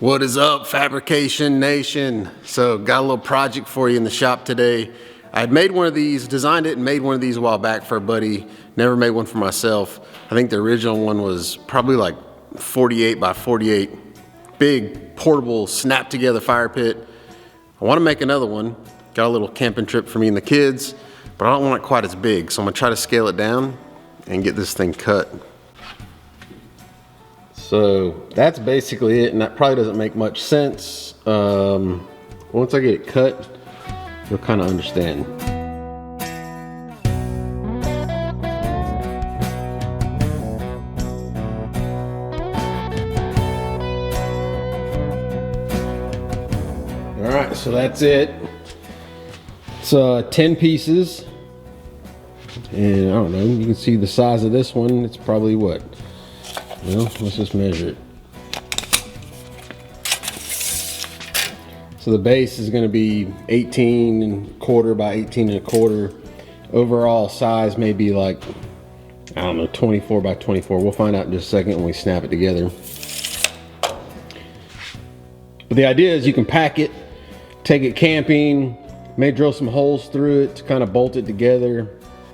What is up, Fabrication Nation? So got a little project for you in the shop today. I had made one of these, designed it and made one of these a while back for a buddy. Never made one for myself. I think the original one was probably like 48 by 48. Big, portable, snap together fire pit. I want to make another one. Got a little camping trip for me and the kids, but I don't want it quite as big. So I'm gonna try to scale it down and get this thing cut. So that's basically it, and that probably doesn't make much sense. Once I get it cut, you'll kind of understand. All right, so that's it. It's 10 pieces, and I don't know, you can see the size of this one. It's probably what? Well, let's just measure it. So the base is going to be 18¼ by 18¼ Overall size may be like, I don't know, 24 by 24. We'll find out in just a second when we snap it together. But the idea is you can pack it, take it camping, may drill some holes through it to kind of bolt it together,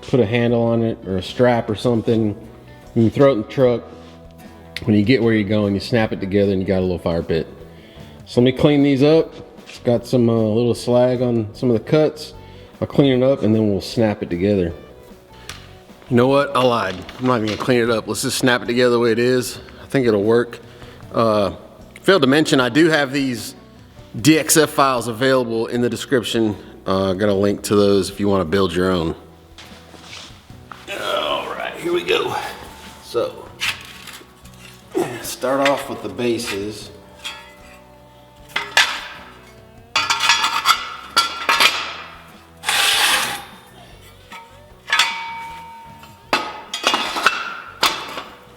put a handle on it or a strap or something. You can throw it in the truck. When you get where you're going, you snap it together and you got a little fire pit. So let me clean these up. It's got some little slag on some of the cuts. I'll clean it up and then we'll snap it together. You know what? I lied. I'm not even gonna clean it up. Let's just snap it together the way it is. I think it'll work. Failed to mention, I do have these DXF files available in the description. Got a link to those if you want to build your own. All right, here we go. So, start off with the bases.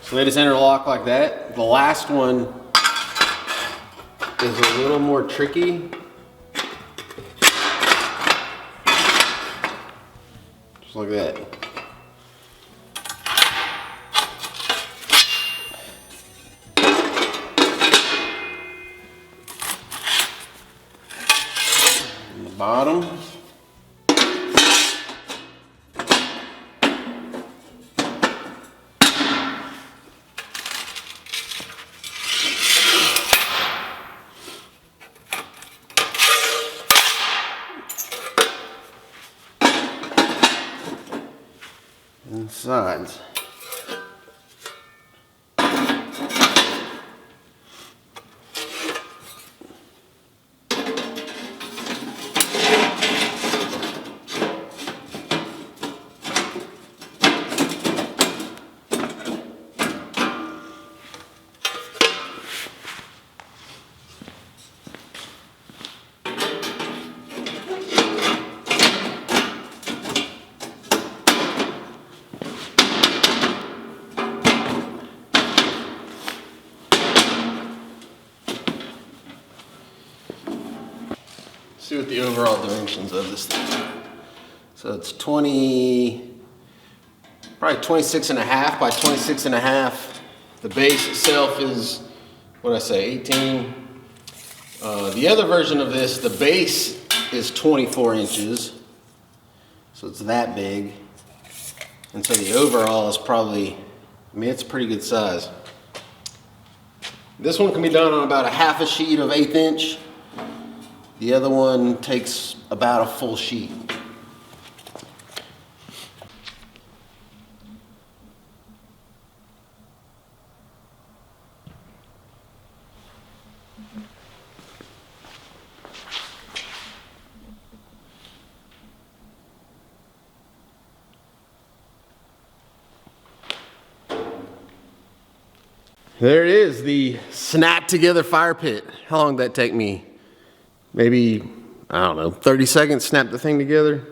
So they just interlock like that. The last one is a little more tricky. Just like that. Bottom. And sides. See what the overall dimensions of this thing are. So it's probably 26½ by 26½. The base itself is, what did I say, 18. The other version of this, the base is 24 inches. So it's that big. And so the overall is probably, I mean, it's a pretty good size. This one can be done on about a half a sheet of 1/8 inch. The other one takes about a full sheet. There it is, the snap together fire pit. How long did that take me? Maybe, I don't know, 30 seconds, snap the thing together.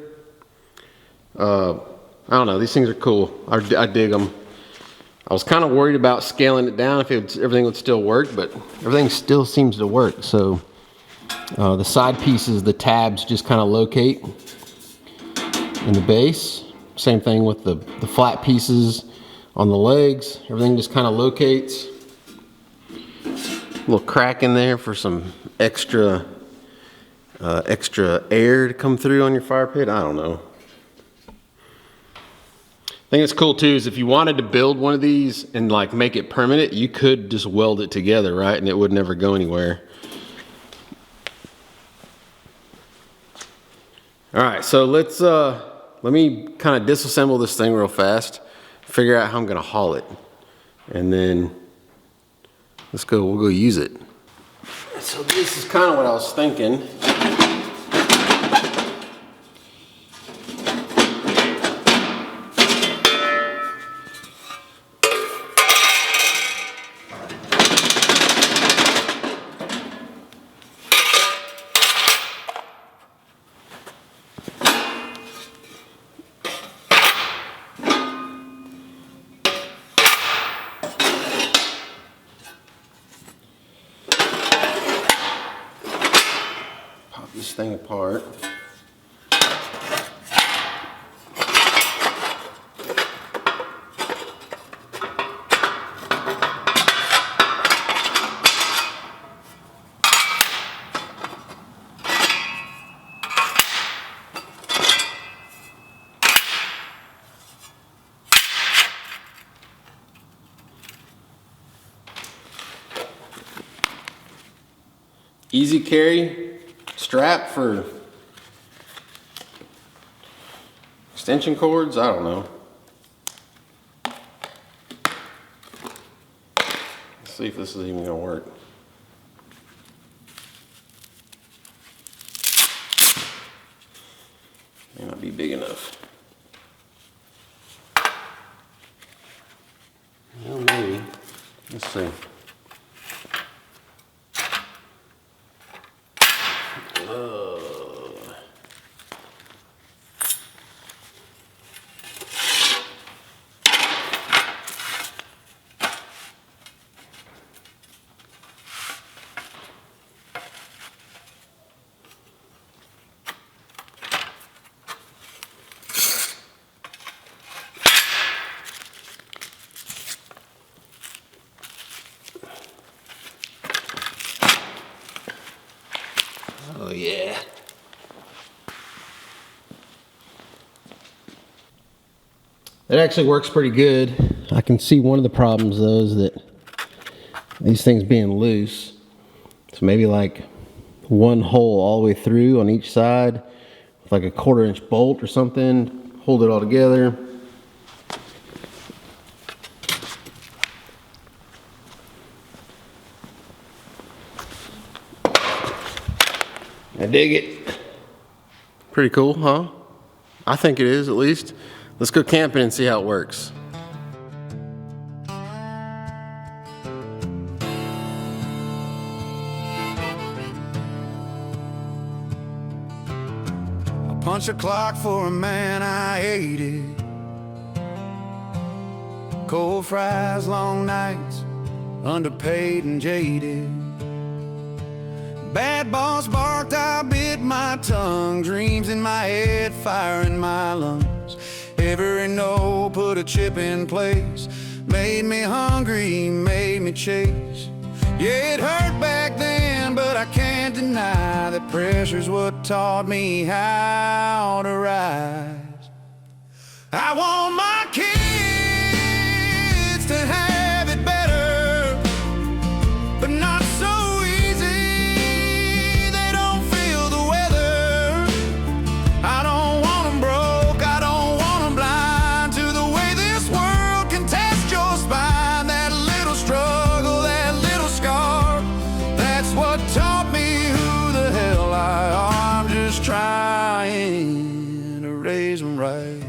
I don't know, these things are cool. I dig them. I was kind of worried about scaling it down if everything would still work, but everything still seems to work. So the side pieces, the tabs just kind of locate in the base. Same thing with the flat pieces on the legs. Everything just kind of locates. little crack in there for some extra air to come through on your fire pit. I don't know. I think it's cool too is if you wanted to build one of these and like make it permanent, you could just weld it together, right? And it would never go anywhere. All right, so let me kind of disassemble this thing real fast, figure out how I'm gonna haul it, and then we'll go use it. So this is kind of what I was thinking. This thing apart. Easy carry strap for extension cords, I don't know. Let's see if this is even gonna work. May not be big enough. Well, maybe. Let's see. Oh yeah. It actually works pretty good. I can see one of the problems though is that these things being loose. So maybe like one hole all the way through on each side with like a 1/4 inch bolt or something. Hold it all together. I dig it. Pretty cool, huh? I think it is, at least. Let's go camping and see how it works. I punch a clock for a man I hated. Cold fries, long nights, underpaid and jaded. Bad boss barked, I bit my tongue. Dreams in my head, fire in my lungs. Every no put a chip in place. Made me hungry, made me chase. Yeah, it hurt back then, but I can't deny that pressure's what taught me how to rise. I want my kids to have it better, but not so trying to raise them right.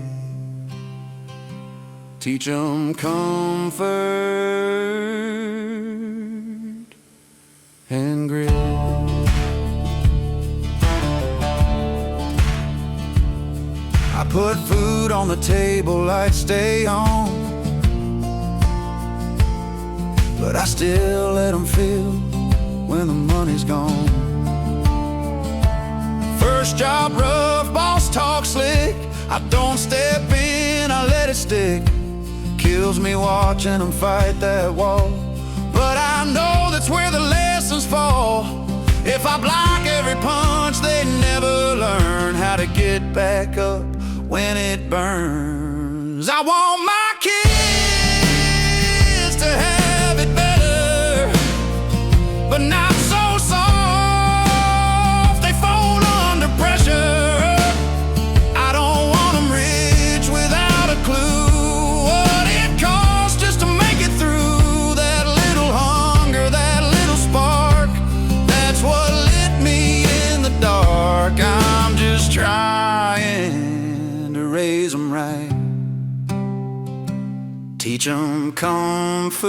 Teach them comfort and grit. I put food on the table, I'd stay home, but I still let them feel when the money's gone. First job rough, boss talk slick. I don't step in, I let it stick. Kills me watching them fight that wall, but I know that that's where the lessons fall. If I block every punch, they never learn how to get back up when it burns. I want my kids to have it better, but not so soft they fold under pressure. I don't want them rich without a clue what it costs just to make it through. That little hunger, that little spark, that's what lit me in the dark. I'm just trying to raise them right, teach them kung fu.